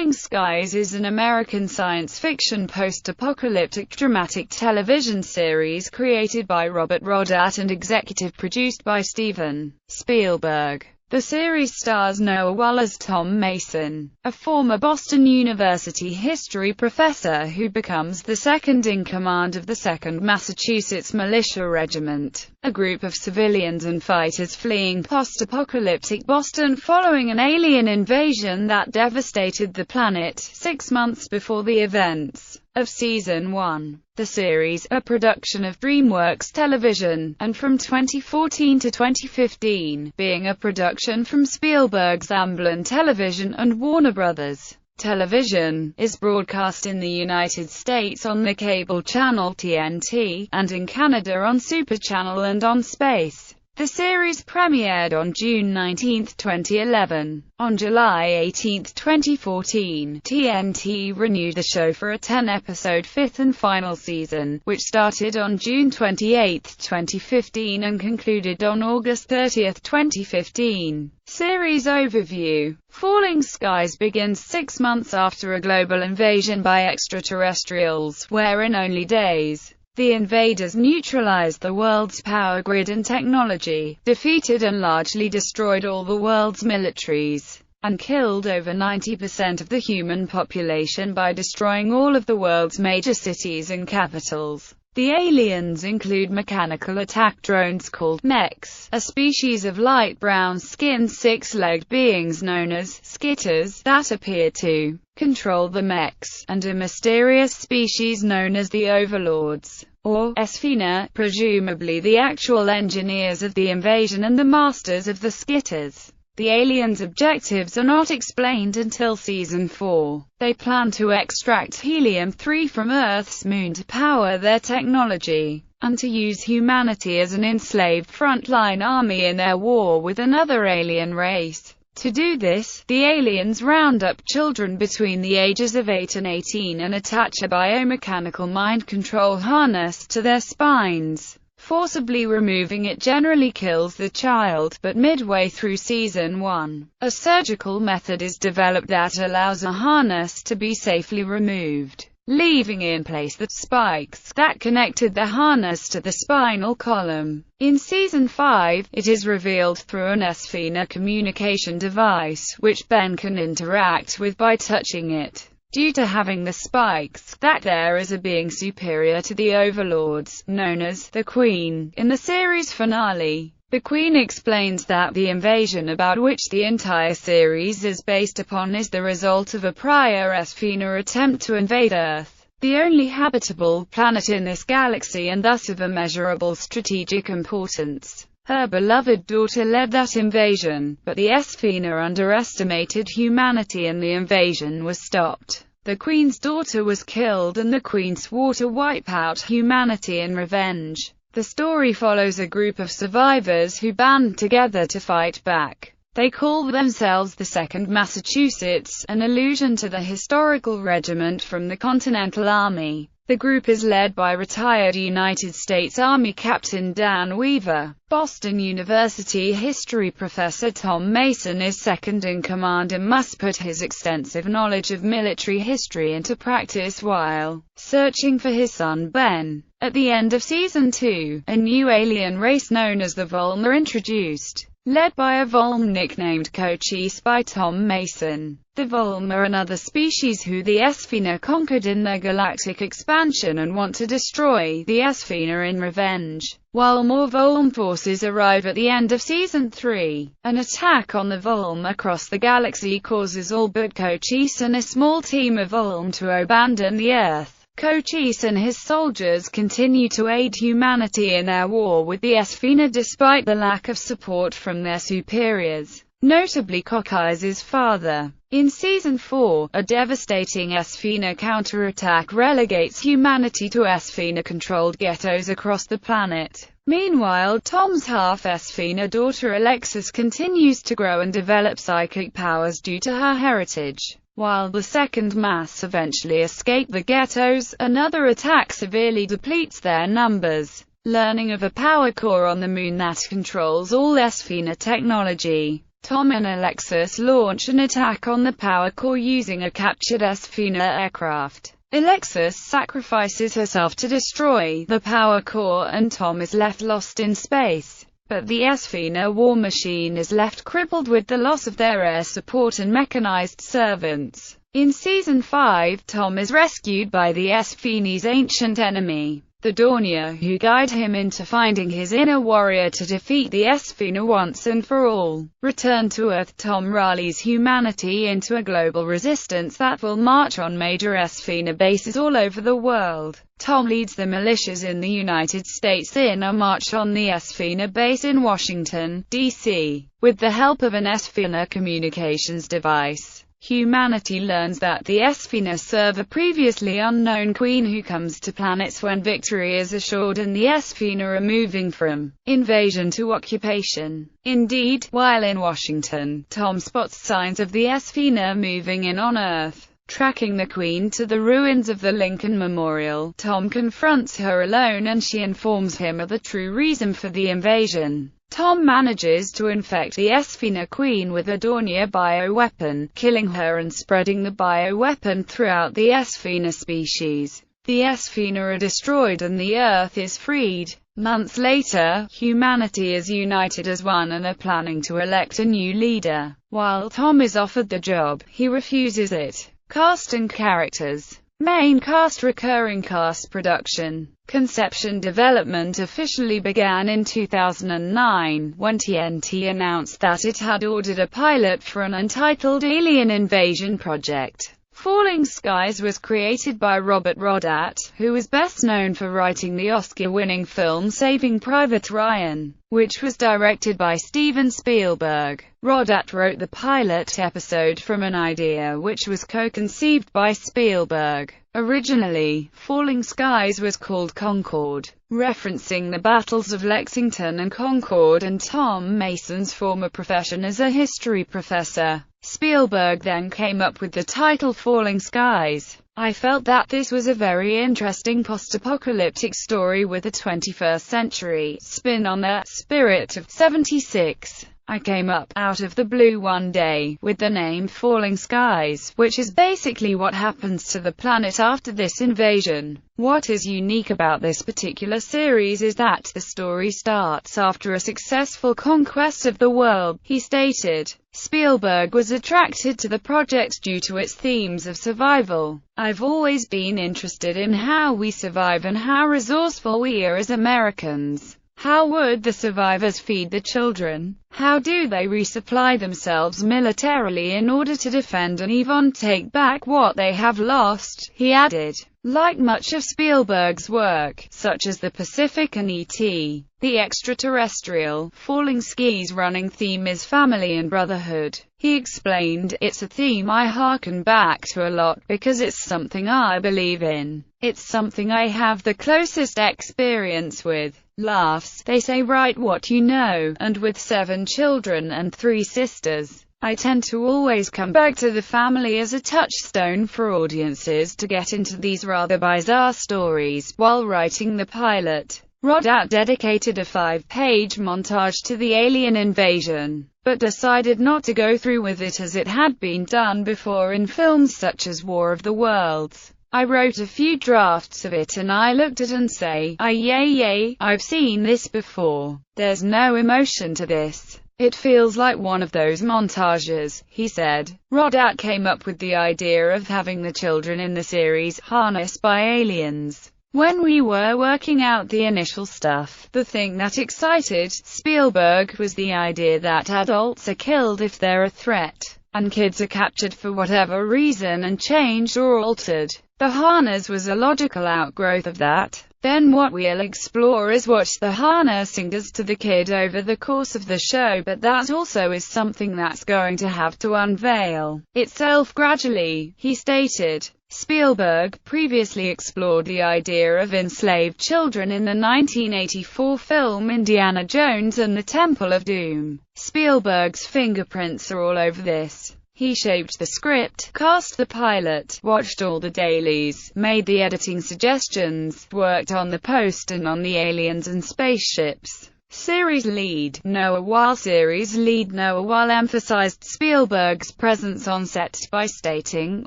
Falling Skies is an American science fiction post-apocalyptic dramatic television series created by Robert Rodat and executive produced by Steven Spielberg. The series stars Noah Wall as Tom Mason, a former Boston University history professor who becomes the second-in-command of the 2nd Massachusetts Militia Regiment, a group of civilians and fighters fleeing post-apocalyptic Boston following an alien invasion that devastated the planet 6 months before the events of Season 1. The series, a production of DreamWorks Television, and from 2014 to 2015, being a production from Spielberg's Amblin Television and Warner Brothers Television, is broadcast in the United States on the cable channel TNT, and in Canada on Super Channel and on Space. The series premiered on June 19, 2011. On July 18, 2014, TNT renewed the show for a 10-episode fifth and final season, which started on June 28, 2015 and concluded on August 30, 2015. Series overview. Falling Skies begins 6 months after a global invasion by extraterrestrials, where in only days, the invaders neutralized the world's power grid and technology, defeated and largely destroyed all the world's militaries, and killed over 90% of the human population by destroying all of the world's major cities and capitals. The aliens include mechanical attack drones called mechs, a species of light brown-skinned six-legged beings known as skitters that appear to control the mechs, and a mysterious species known as the Overlords, or Esphina, presumably the actual engineers of the invasion and the masters of the skitters. The aliens' objectives are not explained until Season 4. They plan to extract helium-3 from Earth's moon to power their technology, and to use humanity as an enslaved frontline army in their war with another alien race. To do this, the aliens round up children between the ages of 8 and 18 and attach a biomechanical mind control harness to their spines. Forcibly removing it generally kills the child, but midway through Season 1, a surgical method is developed that allows a harness to be safely removed, leaving in place the spikes that connected the harness to the spinal column. In Season 5, it is revealed through an Esphina communication device, which Ben can interact with by touching it. Due to having the spikes, that there is a being superior to the Overlords, known as the Queen. In the series finale, the Queen explains that the invasion about which the entire series is based upon is the result of a prior Esphina attempt to invade Earth, the only habitable planet in this galaxy and thus of immeasurable strategic importance. Her beloved daughter led that invasion, but the Esphina underestimated humanity and the invasion was stopped. The Queen's daughter was killed and the Queen swore to wipe out humanity in revenge. The story follows a group of survivors who band together to fight back. They call themselves the 2nd Massachusetts, an allusion to the historical regiment from the Continental Army. The group is led by retired United States Army Captain Dan Weaver. Boston University history professor Tom Mason is second-in-command and must put his extensive knowledge of military history into practice while searching for his son Ben. At the end of Season 2, a new alien race known as the Volm are introduced, led by a Volm nicknamed Cochise by Tom Mason. The Volm are another species who the Esphina conquered in their galactic expansion and want to destroy the Esphina in revenge. While more Volm forces arrive at the end of Season 3, an attack on the Volm across the galaxy causes all but Cochise and a small team of Volm to abandon the Earth. Cochise and his soldiers continue to aid humanity in their war with the Esphina despite the lack of support from their superiors, notably Cochise's father. In Season 4, a devastating Esphina counterattack relegates humanity to Esphina-controlled ghettos across the planet. Meanwhile, Tom's half-Esphina daughter Alexis continues to grow and develop psychic powers due to her heritage. While the 2nd Mass eventually escape the ghettos, another attack severely depletes their numbers. Learning of a power core on the moon that controls all Esphina technology, Tom and Alexis launch an attack on the power core using a captured Sphena aircraft. Alexis sacrifices herself to destroy the power core and Tom is left lost in space. But the Sphena war machine is left crippled with the loss of their air support and mechanized servants. In Season 5, Tom is rescued by the Sphena's ancient enemy, the Dornier, who guide him into finding his inner warrior to defeat the Sphena once and for all. Returned to Earth, Tom rallies humanity into a global resistance that will march on major Sphena bases all over the world. Tom leads the militias in the United States in a march on the Sphena base in Washington, D.C. With the help of an Sphena communications device, humanity learns that the Sphena serve a previously unknown queen who comes to planets when victory is assured and the Sphena are moving from invasion to occupation. Indeed, while in Washington, Tom spots signs of the Sphena moving in on Earth. Tracking the Queen to the ruins of the Lincoln Memorial, Tom confronts her alone and she informs him of the true reason for the invasion. Tom manages to infect the Sphena Queen with a Dornier bioweapon, killing her and spreading the bioweapon throughout the Sphena species. The Sphena are destroyed and the Earth is freed. Months later, humanity is united as one and are planning to elect a new leader. While Tom is offered the job, he refuses it. Cast and characters. Main cast. Recurring cast. Production. Conception development officially began in 2009, when TNT announced that it had ordered a pilot for an untitled alien invasion project. Falling Skies was created by Robert Rodat, who is best known for writing the Oscar-winning film Saving Private Ryan, which was directed by Steven Spielberg. Rodat wrote the pilot episode from an idea which was co-conceived by Spielberg. Originally, Falling Skies was called Concord, referencing the battles of Lexington and Concord and Tom Mason's former profession as a history professor. Spielberg then came up with the title Falling Skies. I felt that this was a very interesting post-apocalyptic story with a 21st century spin on the spirit of '76. I came up, out of the blue one day, with the name Falling Skies, which is basically what happens to the planet after this invasion. What is unique about this particular series is that the story starts after a successful conquest of the world, he stated. Spielberg was attracted to the project due to its themes of survival. I've always been interested in how we survive and how resourceful we are as Americans. How would the survivors feed the children? How do they resupply themselves militarily in order to defend and even take back what they have lost? He added. Like much of Spielberg's work, such as the Pacific and E.T., the extraterrestrial, Falling Skies running theme is family and brotherhood. He explained, it's a theme I harken back to a lot because it's something I believe in. It's something I have the closest experience with. Laughs, they say write what you know, and with 7 children and 3 sisters, I tend to always come back to the family as a touchstone for audiences to get into these rather bizarre stories. While writing the pilot, Rodat dedicated a 5-page montage to the alien invasion, but decided not to go through with it as it had been done before in films such as War of the Worlds. I wrote a few drafts of it and I looked at and say, yay, I've seen this before. There's no emotion to this. It feels like one of those montages, he said. Rodat came up with the idea of having the children in the series harnessed by aliens. When we were working out the initial stuff, the thing that excited Spielberg was the idea that adults are killed if they're a threat, and kids are captured for whatever reason and changed or altered. The harness was a logical outgrowth of that. Then what we'll explore is what the harnessing does to the kid over the course of the show, but that also is something that's going to have to unveil itself gradually, he stated. Spielberg previously explored the idea of enslaved children in the 1984 film Indiana Jones and the Temple of Doom. Spielberg's fingerprints are all over this. He shaped the script, cast the pilot, watched all the dailies, made the editing suggestions, worked on the post and on the aliens and spaceships. Series lead Noah. While series lead Noah Weil emphasized Spielberg's presence on set by stating,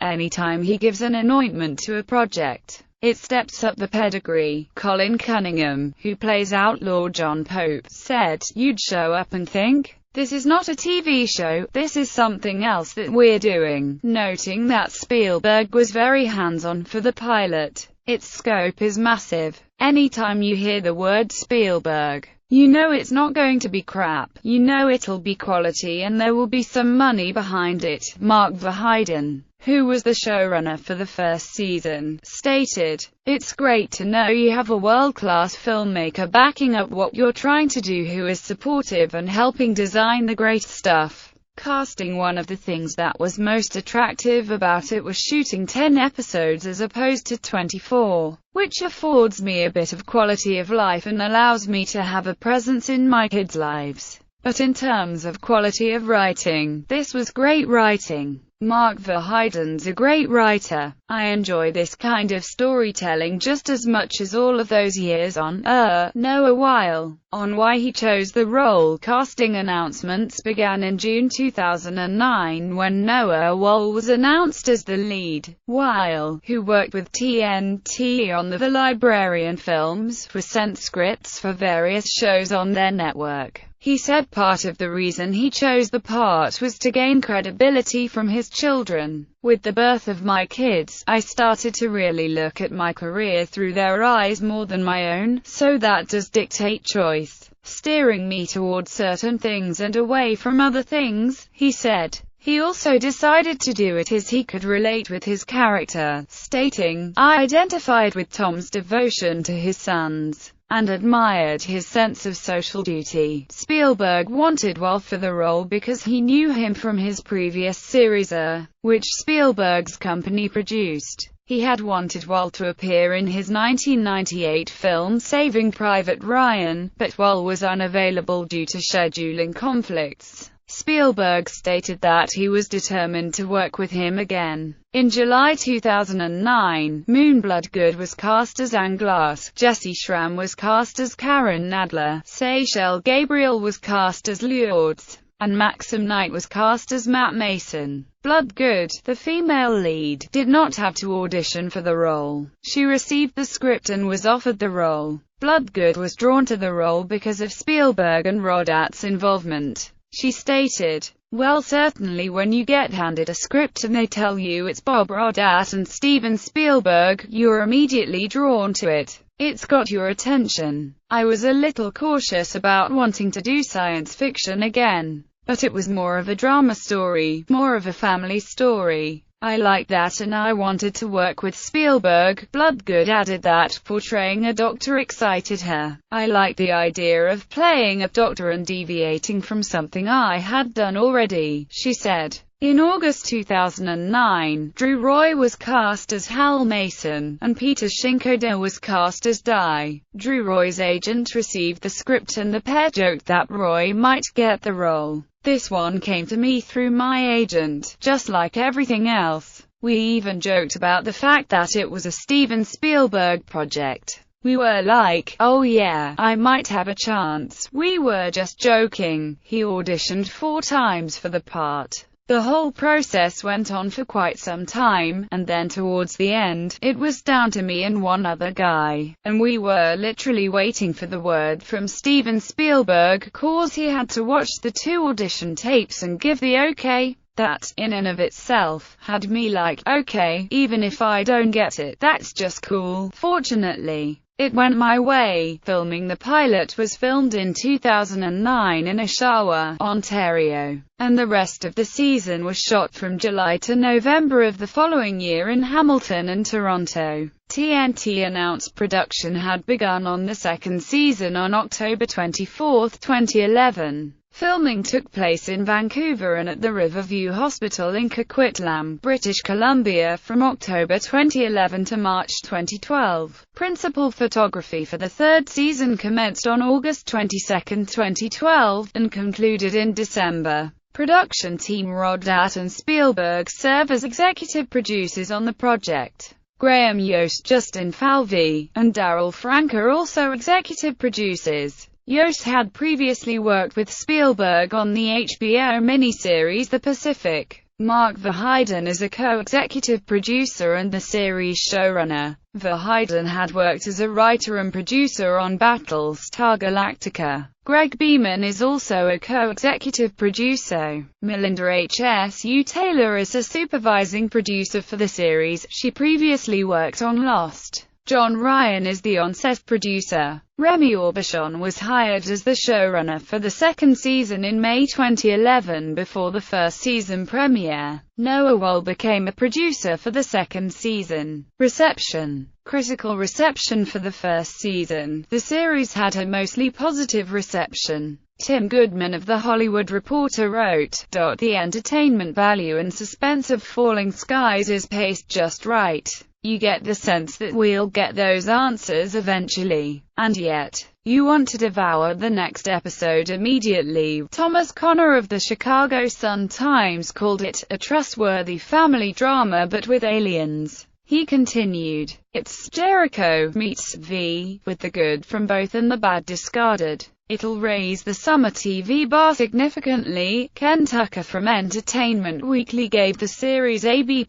anytime he gives an anointment to a project, it steps up the pedigree. Colin Cunningham, who plays outlaw John Pope, said, "You'd show up and think, this is not a TV show, this is something else that we're doing," noting that Spielberg was very hands-on for the pilot. Its scope is massive. Anytime you hear the word Spielberg, you know it's not going to be crap. You know it'll be quality and there will be some money behind it. Mark Verheiden, who was the showrunner for the first season, stated, "It's great to know you have a world-class filmmaker backing up what you're trying to do, who is supportive and helping design the great stuff." Casting. One of the things that was most attractive about it was shooting 10 episodes as opposed to 24, which affords me a bit of quality of life and allows me to have a presence in my kids' lives. But in terms of quality of writing, this was great writing. Mark Verheiden's a great writer. I enjoy this kind of storytelling just as much as all of those years on Noah Weil. On why he chose the role. Casting announcements began in June 2009 when Noah Weil was announced as the lead. Weil, who worked with TNT on the Librarian films, was sent scripts for various shows on their network. He said part of the reason he chose the part was to gain credibility from his children. "With the birth of my kids, I started to really look at my career through their eyes more than my own, so that does dictate choice, steering me towards certain things and away from other things," he said. He also decided to do it as he could relate with his character, stating, "I identified with Tom's devotion to his sons and admired his sense of social duty." Spielberg wanted Weil for the role because he knew him from his previous series which Spielberg's company produced. He had wanted Weil to appear in his 1998 film Saving Private Ryan, but Weil was unavailable due to scheduling conflicts. Spielberg stated that he was determined to work with him again. In July 2009, Moonblood Good was cast as Anne Glass, Jesse Schramm was cast as Karen Nadler, Seychelle Gabriel was cast as Lourdes, and Maxim Knight was cast as Matt Mason. Blood Good, the female lead, did not have to audition for the role. She received the script and was offered the role. Blood Good was drawn to the role because of Spielberg and Rodat's involvement. She stated, "Well, certainly when you get handed a script and they tell you it's Bob Rodat and Steven Spielberg, you're immediately drawn to it. It's got your attention. I was a little cautious about wanting to do science fiction again, but it was more of a drama story, more of a family story. I liked that and I wanted to work with Spielberg." Bloodgood added that portraying a doctor excited her. "I liked the idea of playing a doctor and deviating from something I had done already," she said. In August 2009, Drew Roy was cast as Hal Mason, and Peter Shinkoda was cast as Di. Drew Roy's agent received the script and the pair joked that Roy might get the role. "This one came to me through my agent, just like everything else. We even joked about the fact that it was a Steven Spielberg project. We were like, oh yeah, I might have a chance. We were just joking." He auditioned 4 times for the part. The whole process went on for quite some time, and then towards the end, it was down to me and one other guy, and we were literally waiting for the word from Steven Spielberg, cause he had to watch the 2 audition tapes and give the okay. That, in and of itself, had me like, okay, even if I don't get it, that's just cool. Fortunately, it went my way. Filming the pilot was filmed in 2009 in Oshawa, Ontario, and the rest of the season was shot from July to November of the following year in Hamilton and Toronto. TNT announced production had begun on the 2nd season on October 24, 2011. Filming took place in Vancouver and at the Riverview Hospital in Coquitlam, British Columbia from October 2011 to March 2012. Principal photography for the 3rd season commenced on August 22, 2012, and concluded in December. Production team Rodat and Spielberg serve as executive producers on the project. Graham Yost, Justin Falvey, and Daryl Frank are also executive producers. Yost had previously worked with Spielberg on the HBO miniseries The Pacific. Mark Verheiden is a co-executive producer and the series showrunner. Verheiden had worked as a writer and producer on Battlestar Galactica. Greg Beeman is also a co-executive producer. Melinda H.S.U. Taylor is a supervising producer for the series. She previously worked on Lost. John Ryan is the on-set producer. Remy Aubuchon was hired as the showrunner for the second season in May 2011 before the first season premiere. Noah Wall became a producer for the second season. Reception. Critical reception for the first season. The series had a mostly positive reception. Tim Goodman of The Hollywood Reporter wrote, "The entertainment value and suspense of Falling Skies is paced just right. You get the sense that we'll get those answers eventually, and yet, you want to devour the next episode immediately." Thomas Connor of the Chicago Sun-Times called it a trustworthy family drama but with aliens. He continued, "It's Jericho meets V, with the good from both and the bad discarded. It'll raise the summer TV bar significantly." Ken Tucker from Entertainment Weekly gave the series a B+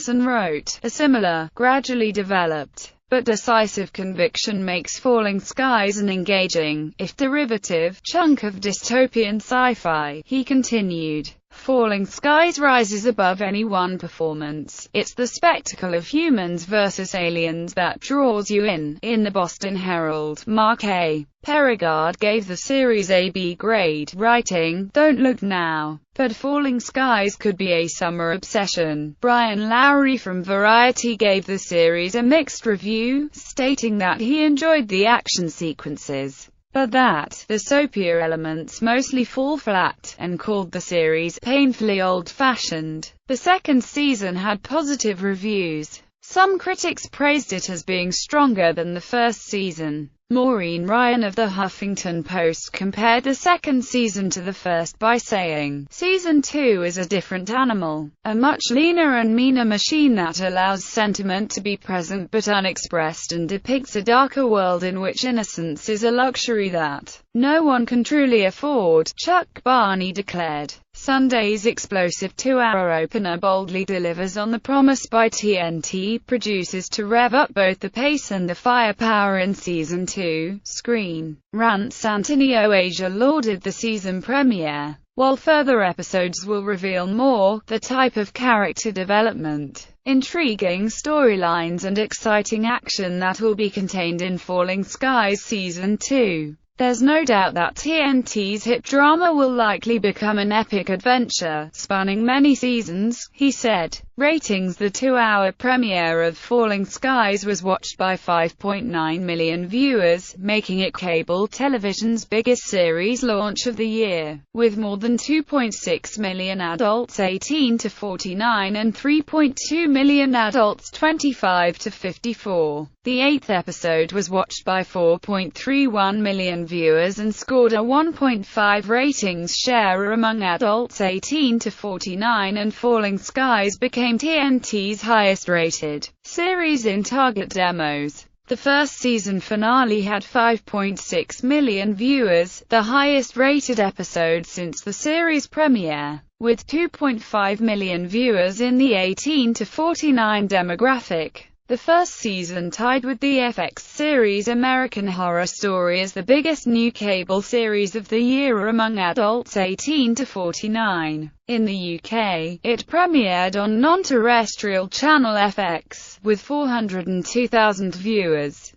and wrote, "A similar, gradually developed, but decisive conviction makes Falling Skies an engaging, if derivative, chunk of dystopian sci-fi." He continued, "Falling Skies rises above any one performance. It's the spectacle of humans versus aliens that draws you in." In the Boston Herald, Mark A. Perregard gave the series a B grade, writing, "Don't look now, but Falling Skies could be a summer obsession." Brian Lowry from Variety gave the series a mixed review, stating that he enjoyed the action sequences, but that the soapier elements mostly fall flat, and called the series painfully old-fashioned. The second season had positive reviews. Some critics praised it as being stronger than the first season. Maureen Ryan of the Huffington Post compared the second season to the first by saying, "Season 2 is a different animal, a much leaner and meaner machine that allows sentiment to be present but unexpressed and depicts a darker world in which innocence is a luxury that no one can truly afford," Chuck Barney declared. Sunday's explosive two-hour opener boldly delivers on the promise by TNT producers to rev up both the pace and the firepower in Season 2. Screen Rant's Antonio Asia lauded the season premiere. While further episodes will reveal more, the type of character development, intriguing storylines and exciting action that will be contained in Falling Skies Season 2. There's no doubt that TNT's hit drama will likely become an epic adventure, spanning many seasons, he said. Ratings. The two-hour premiere of Falling Skies was watched by 5.9 million viewers, making it cable television's biggest series launch of the year, with more than 2.6 million adults 18 to 49 and 3.2 million adults 25 to 54. The eighth episode was watched by 4.31 million viewers and scored a 1.5 ratings share among adults 18 to 49, and Falling Skies became TNT's highest-rated series in target demos. The first season finale had 5.6 million viewers, the highest-rated episode since the series premiere, with 2.5 million viewers in the 18 to 49 demographic. The first season tied with the FX series American Horror Story as the biggest new cable series of the year among adults 18 to 49. In the UK, it premiered on non-terrestrial channel FX, with 402,000 viewers.